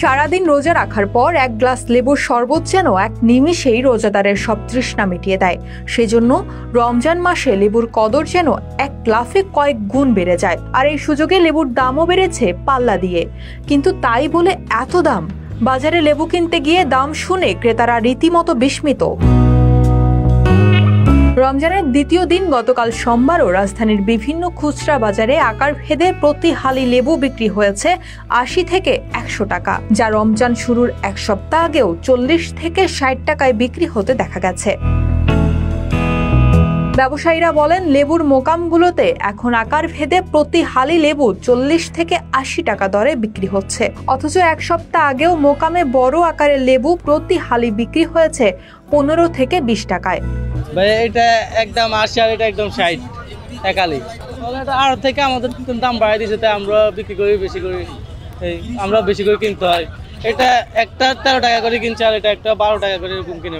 সারাদিন রোজা রাখার পর এক গ্লাস লেবুর শরবত যেন এক নিমিষেই রোজাদারের সব তৃষ্ণা মিটিয়ে দেয়। সেজন্য রমজান মাসে লেবুর কদর যেন এক লাফে কয়েক গুণ বেড়ে যায়। আর এই সুযোগে লেবুর দামও বেড়েছে পাল্লা দিয়ে। কিন্তু তাই বলে এত দাম? বাজারে লেবু কিনতে গিয়ে দাম শুনে ক্রেতারা রীতিমতো বিস্মিত। রমজানের দ্বিতীয় দিন গতকাল সোমবারও রাজধানীর বিভিন্ন খুচরা বাজারে আকার ভেদে প্রতি হালি লেবু বিক্রি হয়েছে ৮০ থেকে ১০০ টাকা, যা রমজান শুরুর এক সপ্তাহ আগেও ৪০ থেকে ৬০ টাকায় বিক্রি হতে দেখা গেছে। ব্যবসায়ীরা বলেন, লেবুর মোকামগুলোতে এখন আকার ভেদে প্রতি হালি লেবু ৪০ থেকে ৮০ টাকা দরে বিক্রি হচ্ছে। অথচ এক সপ্তাহ আগেও মোকামে বড় আকারের লেবু প্রতি হালি বিক্রি হয়েছে ১৫ থেকে ২০ টাকায়। ভাই এটা একদম ৮০ আর এটা একদম ৬০ একালি। আর থেকে আমাদের দাম বাড়াই দিয়েছে, তাই আমরা বিক্রি করি বেশি করে, আমরা বেশি করে কিনতে হয়। এটা একটা ১৩ টাকা করে কিনছে আর এটা একটা ১২ টাকা করে এরকম কিনে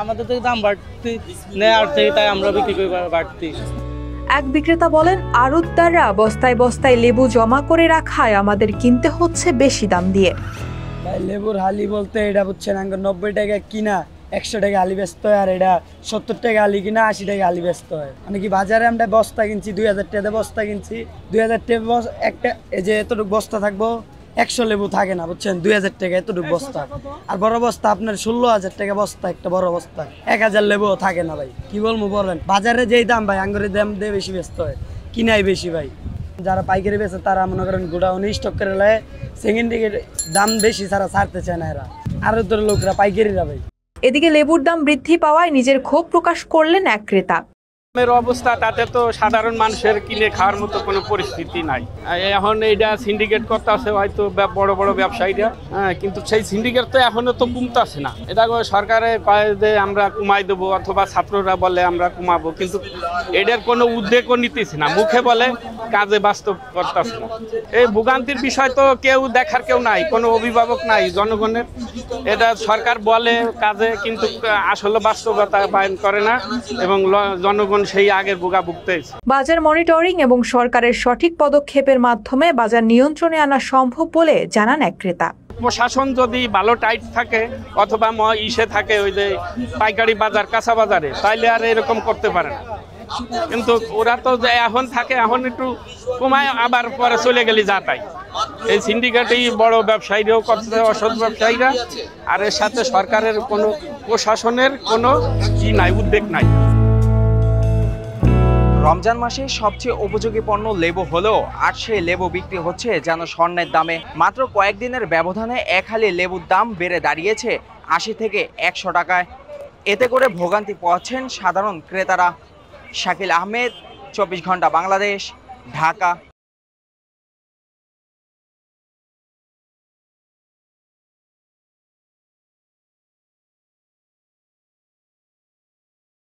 আমাদের থেকে দাম বাড়তি নেয় আর থেকে, তাই আমরা বিক্রি করি বাড়তি। এক বিক্রেতা বলেন, আড়তদাররা বস্তায় বস্তায় লেবু জমা করে রাখায় আমাদের কিনতে হচ্ছে বেশি দাম দিয়ে। ভাই লেবুর হালি বলতে এটা বুঝছেন ৯০ টাকা কিনা ১০০ টাকা আলি ব্যস্ত হয়, আর এটা ৭০ টাকা আলি কিনা ৮০ টাকা আলি ব্যস্ত হয়। মানে কি বাজারে আমরা বস্তা কিনছি ২০০০ টাকা বস্তা কিনছি, ২০০০ টাকা একটা এই যে এতটুকু বস্তা থাকবো ১০০ লেবু থাকে না বুঝছেন, ২০০০ টাকা এতটুকু বস্তা। আর বড় বস্তা আপনার ১৬,০০০ টাকা বস্তা, একটা বড় বস্তা ১০০০ লেবুও থাকে না ভাই। কি বলবো বলেন, বাজারে যেই দাম ভাই আঙ্গুরের দাম দিয়ে বেশি ব্যস্ত হয়, কিনাই বেশি ভাই। যারা পাইকারি বেচে তারা মনে করেন গোডাউনে স্টক করে নেয়, সেকেন্ড দিকে দাম বেশি ছাড়া ছাড়তে চায় না এরা, আরো তোর লোকরা পাইকারিরা ভাই। এদিকে লেবুর দাম বৃদ্ধি পাওয়ায় নিজের ক্ষোভ প্রকাশ করলেন এক ক্রেতা। অবস্থা তাতে তো সাধারণ মানুষের কিনে খাওয়ার মতো কোনো পরিস্থিতি নাই। এখন এইটা সিন্ডিকেট করতে আছে হয়তো বড় বড় ব্যবসায়ীরা, কিন্তু সেই সিন্ডিকেট তো এখনো তো কমতেছে না। এটা সরকারে কয় যে আমরা কমাই দেবো, অথবা ছাত্ররা বলে আমরা কমাবো, কিন্তু এটার কোনো উদ্যোগও নিতেছে না। মুখে বলে, কাজে বাস্তব করতেছে না। এই ভোগান্তির বিষয় তো কেউ দেখার কেউ নাই, কোনো অভিভাবক নাই জনগণের। এটা সরকার বলে কাজে, কিন্তু আসলে বাস্তবতা বায়ন করে না এবং জনগণ সেই আগের ভোগাভুগতে। বাজার মনিটরিং এবং সরকারের সঠিক পদক্ষেপের মাধ্যমে বাজার নিয়ন্ত্রণে আনা সম্ভব বলে জানান এক ক্রেতা। প্রশাসন যদি ভালো টাইট থাকে অথবা ইসে থাকে ওই যে পাইকারি বাজার কাঁচা বাজারে, তাইলে আর এরকম করতে পারে না। কিন্তু ওরা তো এখন থাকে, এখন একটু কমায় আবার পরে চলে গেলে যা তাই। এই সিন্ডিকেটই বড় ব্যবসায়ীরাও করছে, অসৎ ব্যবসায়ীরা। আর এর সাথে সরকারের কোনো প্রশাসনের কোনো নাই, উদ্যোগ নাই। রমজান মাসে সবচেয়ে উপযোগী পণ্য লেবু হলেও আর সেই লেবু বিক্রি হচ্ছে যেন স্বর্ণের দামে। মাত্র কয়েকদিনের ব্যবধানে এক হালি লেবুর দাম বেড়ে দাঁড়িয়েছে ৮০ থেকে ১০০ টাকায়। এতে করে ভোগান্তি পোহাচ্ছেন সাধারণ ক্রেতারা। শাকিল আহমেদ, ২৪ ঘন্টা বাংলাদেশ, ঢাকা।